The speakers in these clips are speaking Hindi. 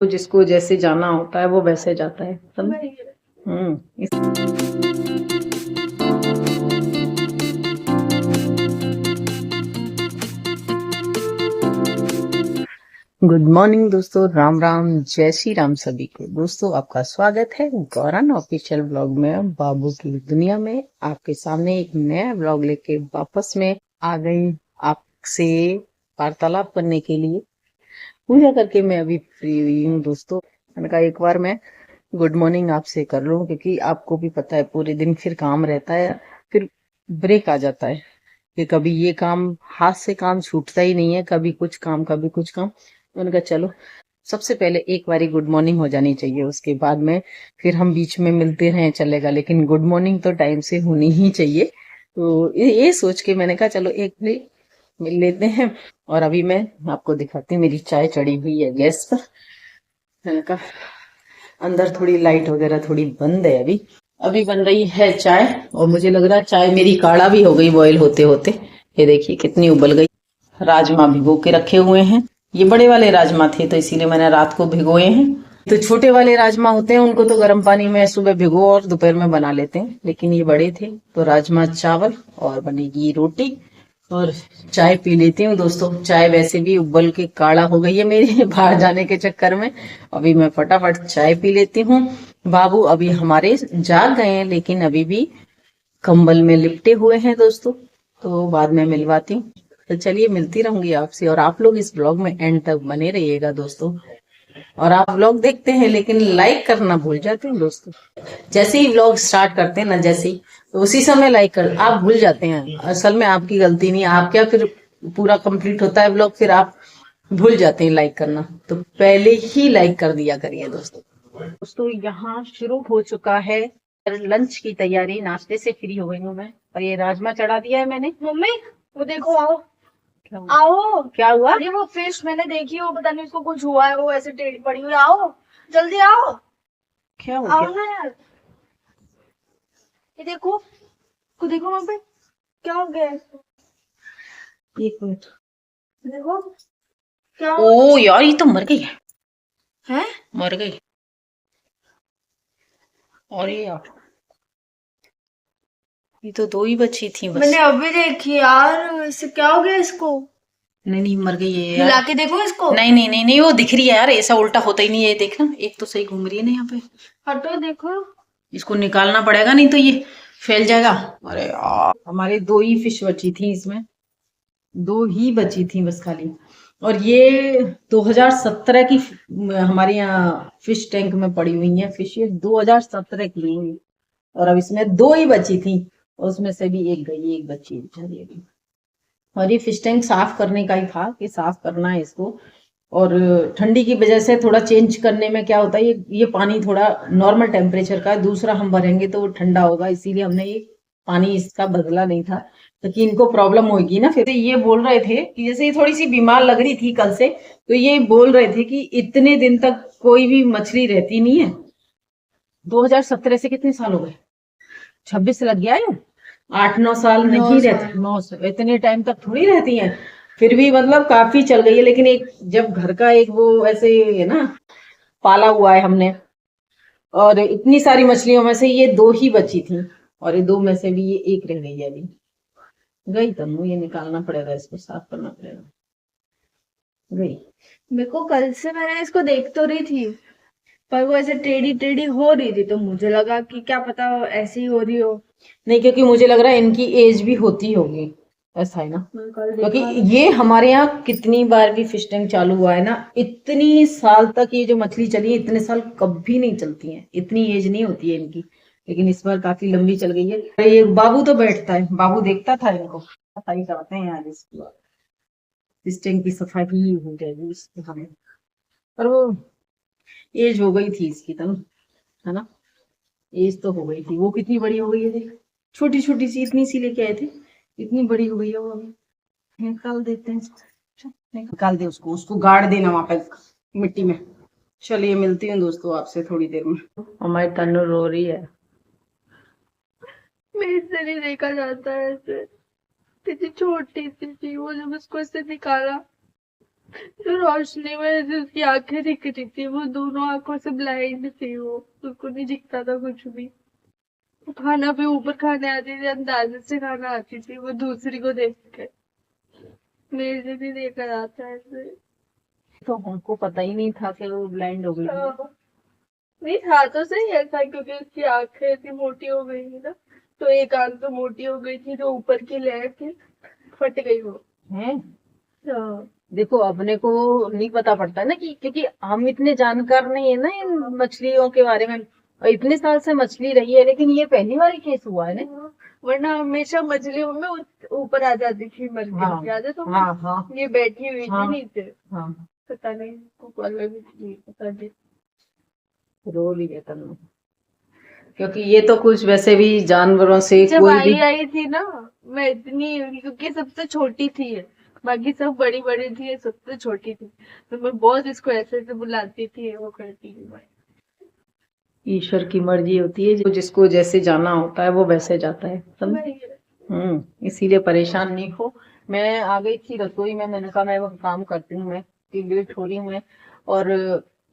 तो जिसको जैसे जाना होता है वो वैसे जाता है। गुड मॉर्निंग दोस्तों, राम राम, जय श्री राम सभी को। दोस्तों आपका स्वागत है गौरन ऑफिशियल ब्लॉग में। बाबू की दुनिया में आपके सामने एक नया ब्लॉग लेके वापस में आ गई आपसे वार्तालाप करने के लिए। पूजा करके मैं अभी फ्री हुई हूँ दोस्तों। मैंने कहा एक बार मैं गुड मॉर्निंग आपसे कर लूं, क्योंकि आपको भी पता है पूरे दिन फिर काम रहता है, फिर ब्रेक आ जाता है कि कभी ये काम, हाथ से काम छूटता ही नहीं है, कभी कुछ काम कभी कुछ काम। मैंने कहा चलो सबसे पहले एक बारी गुड मॉर्निंग हो जानी चाहिए, उसके बाद में फिर हम बीच में मिलते रहें चलेगा, लेकिन गुड मॉर्निंग तो टाइम से होनी ही चाहिए। तो ये सोच के मैंने कहा चलो एक बारी मिल लेते हैं। और अभी मैं आपको दिखाती हूँ, मेरी चाय चढ़ी हुई है गैस पर। मैंने कहा अंदर थोड़ी लाइट वगैरह थोड़ी बंद है अभी। अभी बन रही है चाय, और मुझे लग रहा है चाय मेरी काढ़ा भी हो गई बॉईल होते होते। ये देखिए कितनी उबल गई। राजमा भिगो के रखे हुए हैं। ये बड़े वाले राजमा थे तो इसीलिए मैंने रात को भिगोए हैं। तो छोटे वाले राजमा होते हैं उनको तो गर्म पानी में सुबह भिगो और दोपहर में बना लेते हैं, लेकिन ये बड़े थे तो राजमा चावल और बनेगी रोटी और चाय पी लेती हूँ दोस्तों। चाय वैसे भी उबल के काढ़ा हो गई है मेरी बाहर जाने के चक्कर में। अभी मैं फटाफट चाय पी लेती हूँ। बाबू अभी हमारे जाग गए हैं, लेकिन अभी भी कंबल में लिपटे हुए हैं दोस्तों। तो बाद में मिलवाती हूँ। तो चलिए मिलती रहूंगी आपसे, और आप लोग इस ब्लॉग में एंड तक बने रहिएगा दोस्तों। और आप व्लॉग देखते हैं लेकिन लाइक करना भूल जाते हैं दोस्तों। जैसे ही व्लॉग स्टार्ट करते हैं ना, जैसे ही तो उसी समय लाइक कर आप भूल जाते हैं। असल में आपकी गलती नहीं है, आप क्या फिर पूरा कंप्लीट होता है व्लॉग फिर आप भूल जाते हैं लाइक करना, तो पहले ही लाइक कर दिया करिए दोस्तों। दोस्तों यहाँ शुरू हो चुका है लंच की तैयारी। नाश्ते से फ्री हो गई हूँ मैं, और ये राजमा चढ़ा दिया है मैंने। मम्मी वो देखो, आओ क्या हुआ? आओ। क्या हुआ? अरे वो फिश मैंने देखी, वो पता नहीं उसको कुछ हुआ है, वो ऐसे टेढ़ी पड़ी हुई। आओ जल्दी आओ, क्या हो आओ गया? ना यार। ये देखो, को देखो मम्मी, क्या हो गया है इसको? एक मिनट। देखो क्या हो ओ यार, ये तो मर गई है। है। मर गई। और ये यार, ये तो दो ही बची थी बस। मैंने अभी देखी यार, इससे क्या हो गया इसको? नहीं नहीं, मर गई है यार। हिला के देखो इसको। नहीं नहीं नहीं नहीं, वो दिख रही है यार, ऐसा उल्टा होता ही नहीं है। देखना, एक तो सही घूम रही है ना यहाँ पे। हटो देखो। इसको निकालना पड़ेगा, नहीं तो ये फैल जाएगा। अरे यार, हमारे दो ही फिश बची थी इसमें, दो ही बची थी बस खाली। और ये 2017 की हमारे यहाँ फिश टैंक में पड़ी हुई है फिश, ये 2017 की हुई। और अब इसमें दो ही बची थी, उसमें से भी एक गई, एक बची है बेचारी अभी। और ये फिश टैंक साफ करने का ही था कि साफ करना है इसको। और ठंडी की वजह से थोड़ा चेंज करने में क्या होता है, ये पानी थोड़ा नॉर्मल टेम्परेचर का है, दूसरा हम भरेंगे तो वो ठंडा होगा, इसीलिए हमने ये पानी इसका बदला नहीं था, ताकि इनको प्रॉब्लम होगी ना। फिर ये बोल रहे थे कि जैसे ये थोड़ी सी बीमार लग रही थी कल से, तो ये बोल रहे थे कि इतने दिन तक कोई भी मछली रहती नहीं है। 2017 से कितने साल हो गए? 26 लग गया है। 8-9 साल नहीं रहती, 9 साल इतने टाइम तक थोड़ी रहती हैं। फिर भी मतलब काफी चल गई है, लेकिन एक जब घर का एक वो ऐसे है ना, पाला हुआ है हमने। और इतनी सारी मछलियों में से ये दो ही बची थी, और ये दो में से भी ये एक रह गई है अभी। गई तनु, ये निकालना पड़ेगा, इसको साफ करना पड़ेगा। गई। मेरे को कल से मैंने इसको देख तो रही थी, पर वो ऐसे टेढ़ी टेढ़ी हो रही थी, तो मुझे लगा कि क्या पता ऐसी ही हो रही हो। नहीं, क्योंकि मुझे लग रहा है इनकी एज भी होती होगी, ऐसा है ना। मैं कल क्योंकि देखा था। ये हमारे यहाँ कितनी बार भी फिश टैंक चालू हुआ है ना, इतनी साल तक ये जो मछली चली है, इतने साल कभी नहीं चलती है, इतनी एज नहीं होती है इनकी। लेकिन इस बार काफी लंबी चल गई है। ये बाबू तो बैठता है, बाबू देखता था इनको, सफाई कराते हैं यार इसकी बात। फिश टैंक की सफाई ही हो जाएगी इसके हमें। पर वो एज हो गई थी इसकी तो, है ना। एज तो हो गई थी। वो कितनी बड़ी हो गई है देख, छोटी छोटी सी इतनी सी लेके आए थे, इतनी बड़ी हो गई है वो अभी। निकाल देते हैं इसको। चल, निकाल दे उसको, उसको गाड़ देना वहां पे मिट्टी में। चलिए मिलती हूँ दोस्तों आपसे थोड़ी देर में। हमारी तन्नू रो रही है। मेरे से नहीं देखा जाता है ऐसे। इतनी छोटी सी थी वो, जब उसको इससे निकाला तो रोशनी में जिसकी आंखें दिख रही थी वो दोनों आंखों से ब्लाइंड थी, वो उसको नहीं दिखता था कुछ भी। वो खाना भी ऊपर खाने आती थी, अंदाजे से खाना आती थी, वो दूसरी को देख के। मेरे से नहीं देखा जाता ऐसे। तो हमको पता ही नहीं था कि वो ब्लाइंड हो गई है। हाँ, नहीं था तो सही ऐसा, क्योंकि उसकी आंखें इतनी मोटी हो गई थी ना, तो एक आंख तो मोटी हो गई थी, तो ऊपर की लेयर थी, फट गई वो। हैं? हाँ, देखो अपने को नहीं पता पड़ता ना, कि क्योंकि हम इतने जानकार नहीं है ना इन मछलियों के बारे में, और इतने साल से मछली रही है, लेकिन ये पहली बार केस हुआ है ना। वरना हमेशा मछलियों में ऊपर आ जाती थी मर के, हाँ याद है तो हाँ हाँ ये बैठी हुई थी हाँ नीचे। हाँ। पता नहीं को अलग थी, पता नहीं। रो ली है तन्नू, क्योंकि ये तो कुछ वैसे भी जानवरों से जब कोई भी। आई थी ना, मैं इतनी, क्योंकि सबसे छोटी थी ये, बाकी सब बड़ी बड़ी थी, ये सबसे छोटी थी, तो मैं बहुत इसको ऐसे ऐसे बुलाती थी, वो करती थी। ईश्वर की मर्जी होती है, जो जिसको जैसे जाना होता है वो वैसे जाता है। इसीलिए परेशान नहीं हो। मैं आ गई थी रसोई में, मैंने कहा मैं वो काम करती हूँ, मैं कि लेट हो रही हूँ मैं। और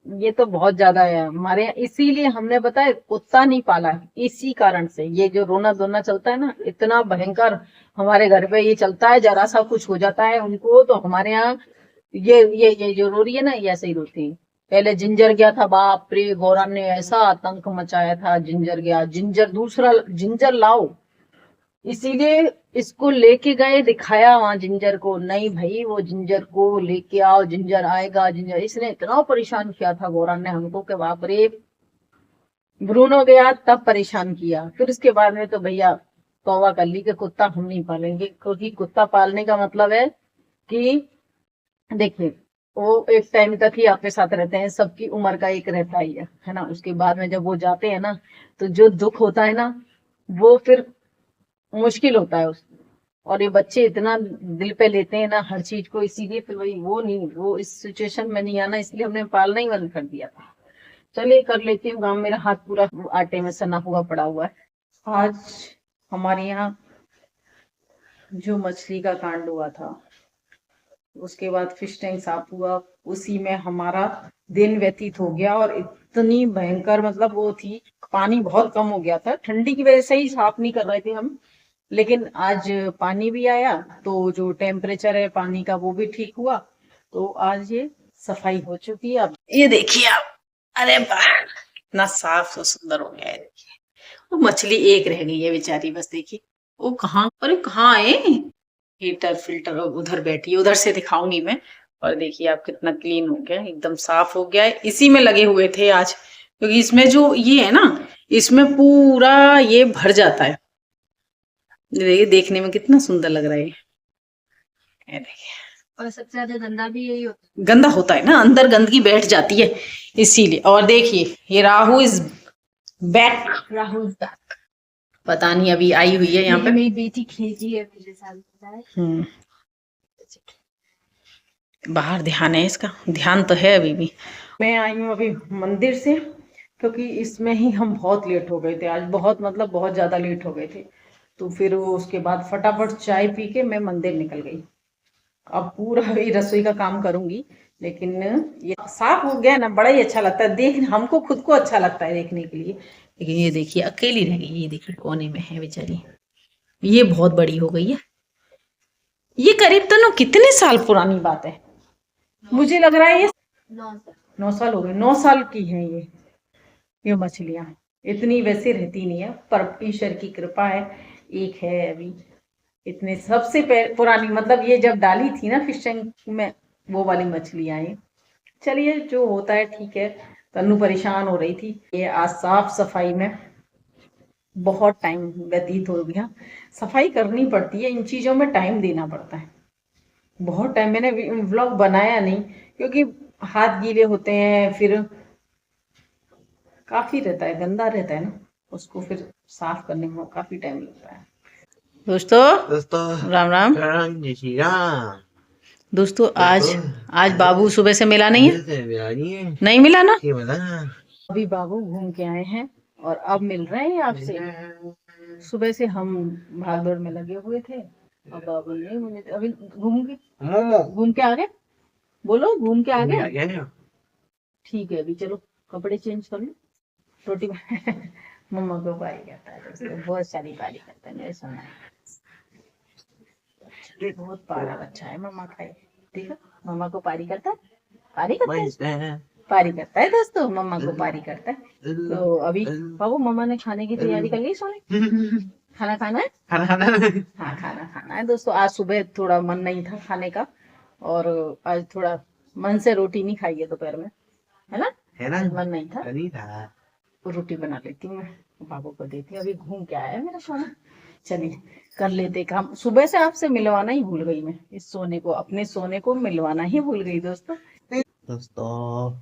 ये तो बहुत ज्यादा है हमारे यहाँ, इसीलिए हमने बताया कुत्ता नहीं पाला है, इसी कारण से ये जो रोना धोना चलता है ना, इतना भयंकर हमारे घर पे ये चलता है। जरा सा कुछ हो जाता है उनको तो हमारे यहाँ ये जो रो रही है ना, ये ऐसे ही रोती है। पहले जिंजर गया था, बाप रे, गौरा ने ऐसा आतंक मचाया था। जिंजर गया, जिंजर दूसरा जिंजर लाओ, इसीलिए इसको लेके गए, दिखाया वहां जिंजर को। नहीं भाई, वो जिंजर को लेके आओ, जिंजर आएगा, जिंजर। इसने इतना परेशान किया था गौरा ने हमको कि बाप रे। ब्रूनो गया तब परेशान किया, फिर उसके बाद में तो भैया तौबा कर ली कि कुत्ता हम नहीं पालेंगे, क्योंकि कुत्ता पालने का मतलब है कि देखिए, वो एक टाइम तक ही आपके साथ रहते हैं, सबकी उम्र का एक रहता ही है ना। उसके बाद में जब वो जाते हैं ना, तो जो दुख होता है ना, वो फिर मुश्किल होता है उसको। और ये बच्चे इतना दिल पे लेते हैं ना हर चीज को, इसीलिए फिर वही वो नहीं, वो इस सिचुएशन में नहीं आना, इसलिए हमने पालना ही बंद कर दिया था। चलिए कर लेती हूँ काम, मेरा हाथ पूरा आटे में सना हुआ पड़ा हुआ है। आज हमारे यहाँ जो मछली का कांड हुआ था, उसके बाद फिश टैंक साफ हुआ, उसी में हमारा दिन व्यतीत हो गया। और इतनी भयंकर मतलब वो थी, पानी बहुत कम हो गया था, ठंडी की वजह से ही साफ नहीं कर रहे थे हम। लेकिन आज पानी भी आया, तो जो टेम्परेचर है पानी का वो भी ठीक हुआ, तो आज ये सफाई हो चुकी है। अब ये देखिए आप, अरे वाह, इतना साफ और सुंदर हो गया है। देखिए, वो मछली एक रह गई है बेचारी, बस देखिए वो कहाँ, अरे कहाँ है। हीटर फिल्टर उधर बैठी है, उधर से दिखाऊंगी मैं। और देखिए आप, कितना क्लीन हो गया, एकदम साफ हो गया है। इसी में लगे हुए थे आज, क्योंकि इसमें जो ये है ना, इसमें पूरा ये भर जाता है। देखिए देखने में कितना सुंदर लग रहा है ये देखिए। और सबसे ज्यादा गंदा भी यही होता गंदा होता है ना, अंदर गंदगी बैठ जाती है, इसीलिए। और देखिए ये राहु इज बैक, है। राहुल का पता नहीं अभी आई हुई है यहाँ पे। मेरी बेटी खेली है मेरे साथ, पता है। बाहर ध्यान है इसका, ध्यान तो है अभी भी। मैं आई हूँ अभी मंदिर से, क्योंकि इसमें ही हम बहुत लेट हो गए थे आज, बहुत मतलब बहुत ज्यादा लेट हो गए थे। तो फिर वो उसके बाद फटाफट चाय पी के मैं मंदिर निकल गई। अब पूरा ही रसोई का काम करूंगी, लेकिन ये साफ हो गया ना, बड़ा ही अच्छा लगता है देख, हमको खुद को अच्छा लगता है देखने के लिए। लेकिन ये देखिए अकेली रह गई, ये देखिए कोने में है बेचारी, ये बहुत बड़ी हो गई है। ये करीब तो ना कितने साल पुरानी बात है, मुझे लग रहा है ये 9 साल हो गए, 9 साल की है ये मछलियां। इतनी वैसे रहती नहीं है, पर ईश्वर की कृपा है, एक है अभी। इतने सबसे पुरानी मतलब ये जब डाली थी ना फिश टैंक में, वो वाली मछलियां हैं। चलिए जो होता है ठीक है। तन्नू परेशान हो रही थी, ये आज साफ सफाई में बहुत टाइम व्यतीत हो गया। सफाई करनी पड़ती है, इन चीजों में टाइम देना पड़ता है, बहुत टाइम। मैंने व्लॉग बनाया नहीं, क्योंकि हाथ गीले होते हैं, फिर काफी रहता है, गंदा रहता है ना, उसको फिर साफ करने में काफी टाइम लगता है। दोस्तों दोस्तों राम राम। राम जय श्री राम। दोस्तों आज बाबू सुबह से मिला नहीं है, नहीं नहीं मिला ना। मिला। अभी बाबू घूम के आए हैं और अब मिल रहे हैं आपसे। सुबह से हम भाग दौड़ में लगे हुए थे, अब बाबू नहीं मिले, अभी घूम के आ गए। बोलो घूम के आ आ गए। गए। ठीक है, अभी चलो कपड़े चेंज कर लो। रोटी मम्मा को पारी करता है दोस्तों, बहुत सारी पारी करता है मेरे सोना। बहुत पारा बच्चा है मम्मा का ये। देखो मम्मा को पारी करता है, पारी करता है, वैसे पारी करता है दोस्तों, मम्मा को पारी करता है। तो अभी बाबू मम्मा ने खाने की तैयारी कर ली सोने। खाना खाना है। खाना खाना हाँ खाना खाना है दोस्तों। आज सुबह थोड़ा मन नहीं था खाने का, और आज थोड़ा मन से रोटी नहीं खाई है दोपहर में, है ना। है ना। आज मन नहीं था, नहीं था। रोटी बना लेती हूँ मैं, बाबू को देती हूँ। अभी घूम के आया है मेरा सोना। चलिए कर लेते काम। सुबह से आपसे मिलवाना ही भूल गई मैं, इस सोने को, अपने सोने को मिलवाना ही भूल गई दोस्तों। दोस्तों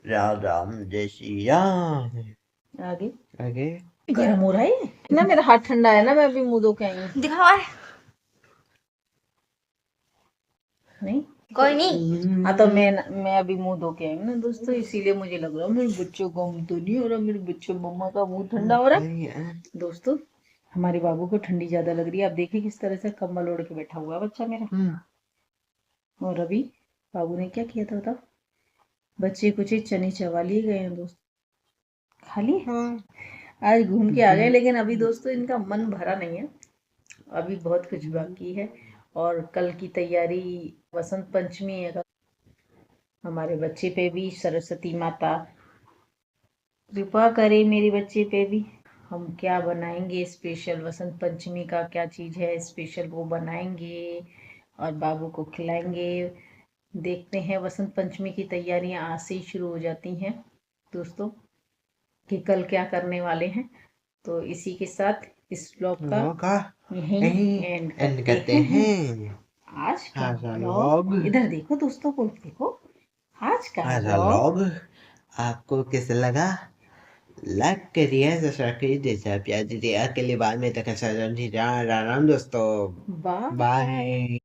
राम राम जय श्री राम। आगे आगे गर्म हो रहा है ना, मेरा हाथ ठंडा है ना, मैं अभी मुंह धो के आई हूँ। दिखाओ नहीं कोई नहीं। हाँ तो मैं अभी मुंह धो के आई हूँ ना दोस्तों, इसीलिए मुझे लग रहा है मेरे बच्चों का मुंह तो नहीं हो रहा, मेरे बच्चे मम्मा का मुंह ठंडा हो रहा है। दोस्तों हमारे बाबू को ठंडी ज्यादा लग रही है, आप देखिए किस तरह से कंबल ओढ़ के बैठा हुआ है बच्चा मेरा। और अभी बाबू ने क्या किया था बताओ, बच्चे कुछ चने चबा लिए गए हैं दोस्त, खा लिए। आज घूम के आ गए, लेकिन अभी दोस्तों इनका मन भरा नहीं है, अभी बहुत कुछ बाकी है। और कल की तैयारी, वसंत पंचमी है कल। हमारे बच्चे पे भी सरस्वती माता कृपा करे, मेरे बच्चे पे भी। हम क्या बनाएंगे स्पेशल, वसंत पंचमी का क्या चीज है स्पेशल वो बनाएंगे और बाबू को खिलाएंगे। देखते हैं, वसंत पंचमी की तैयारियां आज से ही शुरू हो जाती हैं दोस्तों, कि कल क्या करने वाले हैं। तो इसी के साथ इस ब्लॉग का यहीं एंड करते हैं। आज का ब्लॉग इधर देखो दोस्तों को, देखो आज का ब्लॉग आपको कैसा लगा? लाइक करिए, सब्सक्राइब करिए, जैसा प्यार दीजिए। अगली बार में तक राम राम दोस्तों। बाय। बाय।